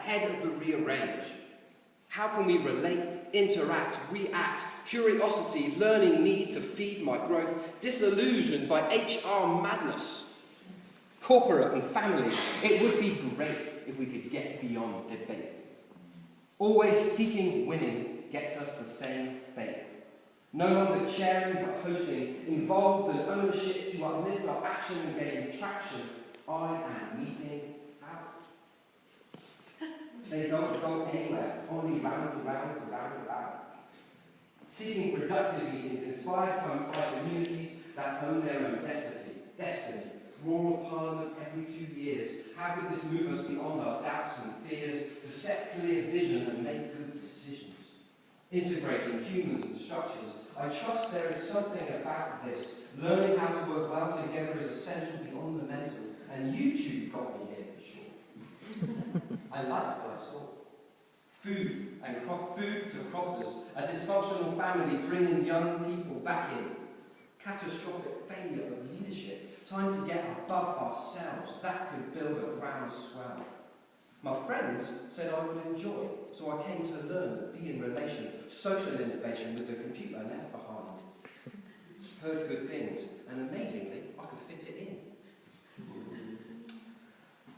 ahead of the rearrange? How can we relate, interact, react, curiosity, learning, need to feed my growth, disillusioned by HR madness? Corporate and family, it would be great if we could get beyond debate. Always seeking winning gets us the same fate. No longer sharing but hosting, involved in ownership to uplift our action and gain traction. I am meeting out. They don't go anywhere, only round and round and round and round. Seeking productive meetings inspired by communities that own their own destiny. Rural Parliament every 2 years. How could this move us beyond our doubts and fears to set clear vision and make good decisions? Integrating humans and structures. I trust there is something about this. Learning how to work well together is essential beyond the mental. And YouTube got me here for sure. I liked what I saw. Food to crofters, a dysfunctional family bringing young people back in. Catastrophic failure of leadership, time to get above ourselves, that could build a groundswell. My friends said I would enjoy, so I came to learn, be in relation, social innovation with the computer left behind. Heard good things, and amazingly, I could fit it in.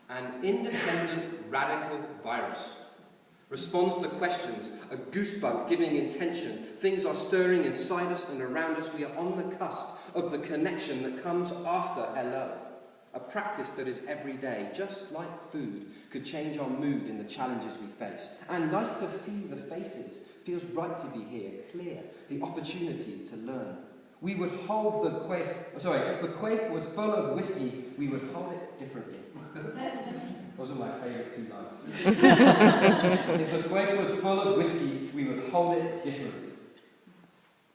An independent, radical virus responds to questions, a goosebump giving intention. Things are stirring inside us and around us. We are on the cusp of the connection that comes after hello. A practice that is every day, just like food, could change our mood in the challenges we face. And nice to see the faces. Feels right to be here, clear, the opportunity to learn. We would hold the quail, if the quail was full of whiskey, we would hold it differently. Those are my favourite 2 lines. If the quail was full of whiskey, we would hold it differently.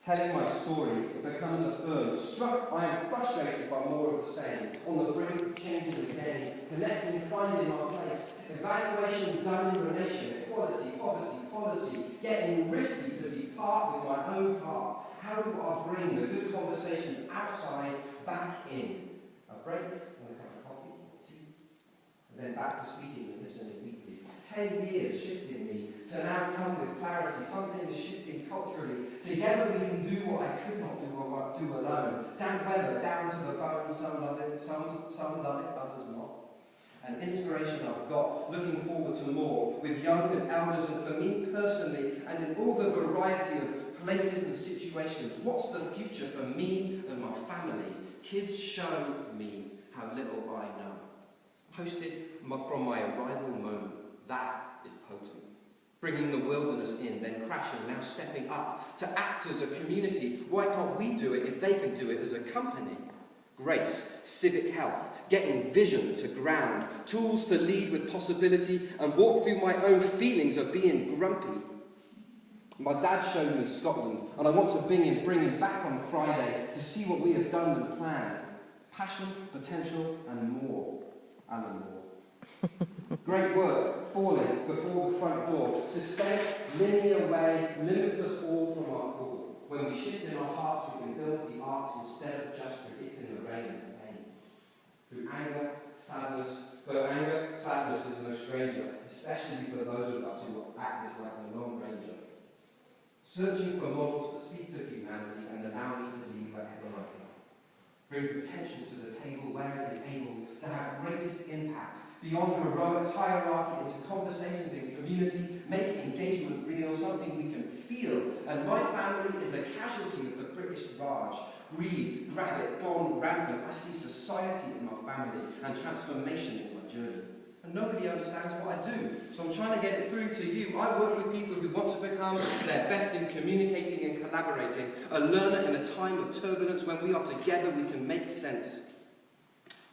Telling my story, it becomes a firm. Struck, I am frustrated by more of the same. On the brink of changing the game, connecting, finding our place. Evaluation done in relation, equality, poverty, policy. Getting risky to be part with my own heart. How do I bring the good conversations outside back in? A break, and a cup of coffee, tea, and then back to speaking and listening weekly. 10 years shifting me to now come with clarity. Something is shifting culturally. Together we can do what I could not do alone. Damp weather, down to the bone. Some love it, some love it, others not. An inspiration I've got, looking forward to more, with young and elders, and for me personally, and in all the variety of places and situations. What's the future for me and my family? Kids show me how little I know. Hosted from my arrival moment. That is potent. Bringing the wilderness in, then crashing, now stepping up to act as a community. Why can't we do it if they can do it as a company? Grace, civic health, getting vision to ground, tools to lead with possibility and walk through my own feelings of being grumpy. My dad showed me Scotland, and I want to bring him back on Friday to see what we have done and planned. Passion, potential, and more. Alan Moore. Great work, falling before the front door. Sustained, linear way, limits us all from our call. When we shift in our hearts, we can build the arcs instead of just predicting the rain and pain. Through anger, sadness, but anger, sadness is no stranger, especially for those of us who act this like a Lone Ranger. Searching for models that speak to humanity and allow me to lead wherever I go. Bring potential to the table where it is able to have greatest impact, beyond heroic hierarchy into conversations in community, make engagement real, something we can feel. And my family is a casualty of the British Raj. Greed, grab it, gone rampant. I see society in my family and transformation in my journey. And nobody understands what I do. So I'm trying to get it through to you. I work with people who want to become their best in communicating and collaborating. A learner in a time of turbulence. When we are together, we can make sense.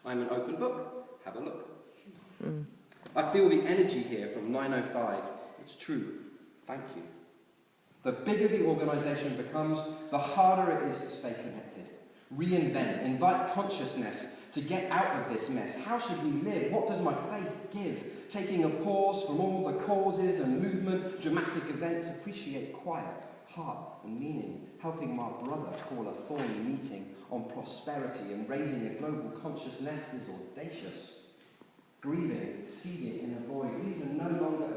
I'm an open book. Have a look. I feel the energy here from 905. It's true. Thank you. The bigger the organisation becomes, the harder it is to stay connected. Reinvent, invite consciousness to get out of this mess. How should we live? What does my faith give? Taking a pause from all the causes and movement, dramatic events, appreciate quiet, heart and meaning, helping my brother call a thorny meeting on prosperity and raising a global consciousness is audacious. Grieving, seeding in a void, we can no longer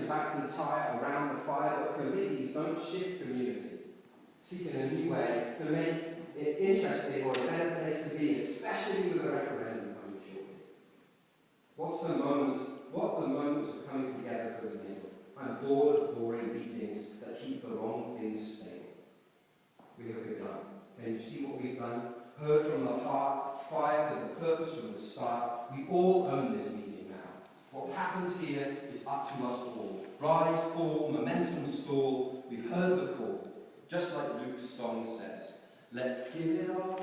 about the tire around the fire, but committees don't shift community, seeking a new way to make it interesting or a better place to be, especially with the referendum coming shortly. What the moments of coming together could enable? I'm bored of boring meetings that keep the wrong things stable. We have begun. Can you see what we've done? Heard from the heart, fired to the purpose from the start. We all own this meeting now. What happens here is up to us all. Rise, fall, momentum stall. We've heard the call. Just like Luke's song says, let's give it on.